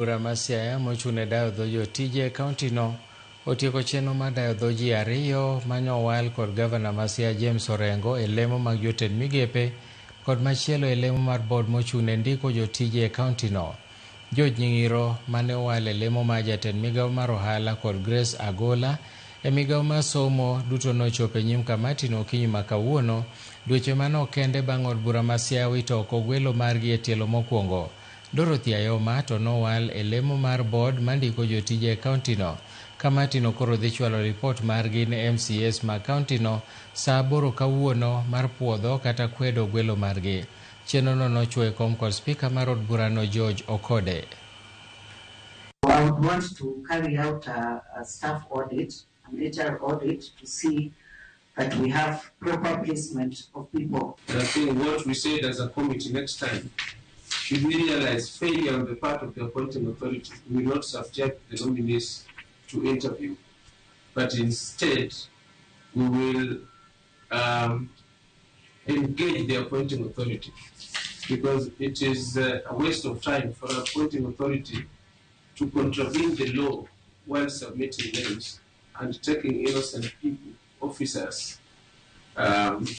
Bura ma Siaya mochune dayo dho jotije kauntino otieko chenro mar dayo dho ji ariyo mane owal kod gavana ma Siaya James Orengo e lemo mag jotend migepe kod machielo e lemo mar bod mochune ndiko jotije e kauntino. George Nying'iro mane owal e lemo mar jatend migao mar ohala kod Grace Agola e migao mar somo duto nochopo e nyim kamatino okinyi ma kawuono, dweche manok kende bang' od bura ma Siaya wito oko gwelo margi e tielo mokwongo. Dorothy Ayoma to nowal e lemo mar bod mandiko jotije e kauntino. Kamatino koro dhi chwalo ripot margi ne MCAs ma kauntino saa 8 kawuono mar puodho kata kwedo gwelo margi. Chenrono nochwo e kom kod spika mar od burano George Okode. I would want to carry out a staff audit, an HR audit, to see that we have proper placement of people. I think what we said as a committee next time, should we realize failure on the part of the appointing authority, we will not subject the nominees to interview, but instead we will engage the appointing authority, because it is a waste of time for an appointing authority to contravene the law while submitting names and taking innocent people, officers,